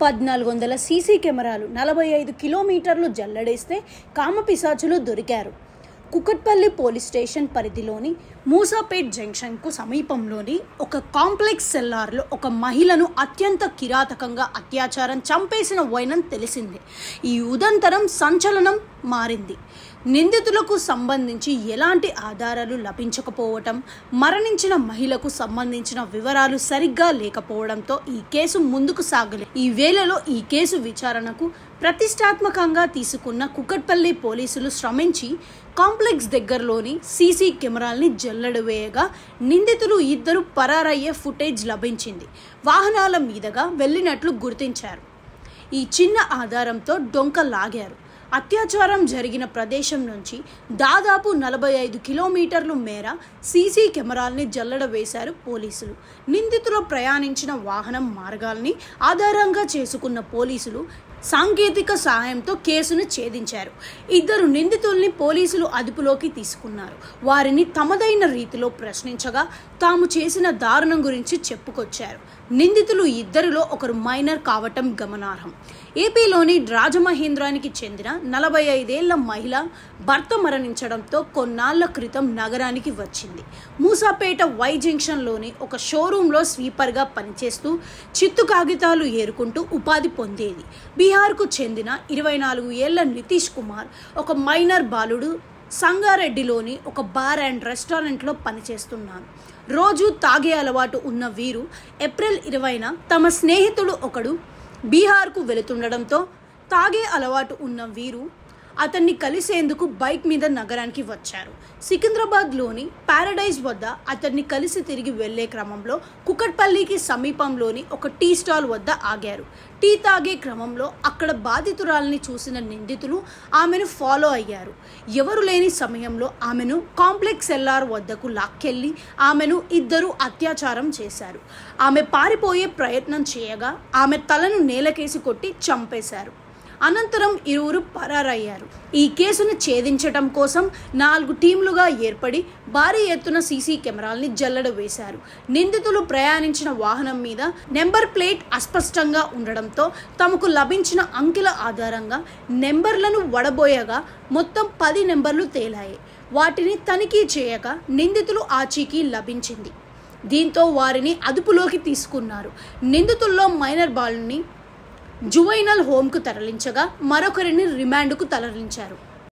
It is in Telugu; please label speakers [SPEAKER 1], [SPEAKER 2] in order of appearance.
[SPEAKER 1] 1400 సీసీ కెమెరాలు 45 కిలోమీటర్లు జల్లడేస్తే కామపిశాచులు దొరికారు. కుకట్పల్లి పోలీస్ స్టేషన్ పరిధిలోని మూసాపేట్ జంక్షన్కు సమీపంలోని ఒక కాంప్లెక్స్ సెల్లార్లో ఒక మహిళను అత్యంత కిరాతకంగా అత్యాచారం చంపేసిన వైనం తెలిసిందే. ఈ ఉదంతరం సంచలనం మారింది. నిందితులకు సంబంధించి ఎలాంటి ఆధారాలు లభించకపోవటం, మరణించిన మహిళకు సంబంధించిన వివరాలు సరిగ్గా లేకపోవడంతో ఈ కేసు ముందుకు సాగలేదు. ఈ వేళలో ఈ కేసు విచారణకు ప్రతిష్టాత్మకంగా తీసుకున్న కుకట్పల్లి పోలీసులు శ్రమించి కాంప్లెక్స్ దగ్గరలోని సీసీ కెమెరాల్ని జల్లెడవేయగా నిందితులు ఇద్దరు పరారయ్యే ఫుటేజ్ లభించింది. వాహనాల మీదుగా వెళ్ళినట్లు గుర్తించారు. ఈ చిన్న ఆధారంతో డొంక లాగారు. అత్యాచారం జరిగిన ప్రదేశం నుంచి దాదాపు 45 కిలోమీటర్ల మేర సీసీ కెమెరాల్ని జల్లెడ వేశారు పోలీసులు. నిందితులు ప్రయాణించిన వాహనం మార్గాల్ని ఆధారంగా చేసుకున్న పోలీసులు సాంకేతిక సహాయంతో కేసును ఛేదించారు. ఇద్దరు నిందితుల్ని పోలీసులు అదుపులోకి తీసుకున్నారు. వారిని తమదైన రీతిలో ప్రశ్నించగా తాము చేసిన దారుణం గురించి చెప్పుకొచ్చారు. నిందితులు ఇద్దరిలో ఒకరు మైనర్ కావటం గమనార్హం. ఏపీలోని రాజమహేంద్రానికి చెందిన 45 ఏళ్ల మహిళ భర్త మరణించడంతో కొన్నాళ్ల క్రితం నగరానికి వచ్చింది. మూసాపేట వై జంక్షన్లోని ఒక షోరూంలో స్వీపర్గా పనిచేస్తూ చిత్తు కాగితాలు ఏరుకుంటూ ఉపాధి పొందేది. బీహార్కు చెందిన 24 ఏళ్ల నితీష్ కుమార్ ఒక మైనర్ బాలుడు సంగారెడ్డిలోని ఒక బార్ అండ్ రెస్టారెంట్లో పనిచేస్తున్నారు. రోజు తాగే అలవాటు ఉన్న వీరు ఏప్రిల్ 20న తమ స్నేహితుడు ఒకడు బీహార్కు వెళుతుండడంతో తాగే అలవాటు ఉన్న వీరు అతన్ని కలిసేందుకు బైక్ మీద నగరానికి వచ్చారు. సికింద్రాబాద్లోని ప్యారడైజ్ వద్ద అతన్ని కలిసి తిరిగి వెళ్లే క్రమంలో కుకట్పల్లికి సమీపంలోని ఒక టీ స్టాల్ వద్ద ఆగారు. టీ తాగే క్రమంలో అక్కడ బాధితురాలిని చూసిన నిందితులు ఆమెను ఫాలో అయ్యారు. ఎవరు లేని సమయంలో ఆమెను కాంప్లెక్స్ సెల్లార్ వద్దకు లాక్కెళ్లి ఆమెను ఇద్దరు అత్యాచారం చేశారు. ఆమె పారిపోయే ప్రయత్నం చేయగా ఆమె తలను నేలకేసి కొట్టి చంపేశారు. అనంతరం ఇరువురు పరారయ్యారు. ఈ కేసును ఛేదించడం కోసం 4 టీంలుగా ఏర్పడి భారీ ఎత్తున సీసీ కెమెరాల్ని జల్లెడ వేశారు. నిందితులు ప్రయాణించిన వాహనం మీద నెంబర్ ప్లేట్ అస్పష్టంగా ఉండడంతో తమకు లభించిన అంకెల ఆధారంగా నెంబర్లను వడబోయగా మొత్తం 10 నెంబర్లు తేలాయి. వాటిని తనిఖీ చేయగా నిందితులు ఆచూకీ లభించింది. దీంతో వారిని అదుపులోకి తీసుకున్నారు. నిందితుల్లో మైనర్ బాలుని జువైనల్ హోమ్కు తరలించగా మరొకరిని రిమాండ్కు తరలించారు.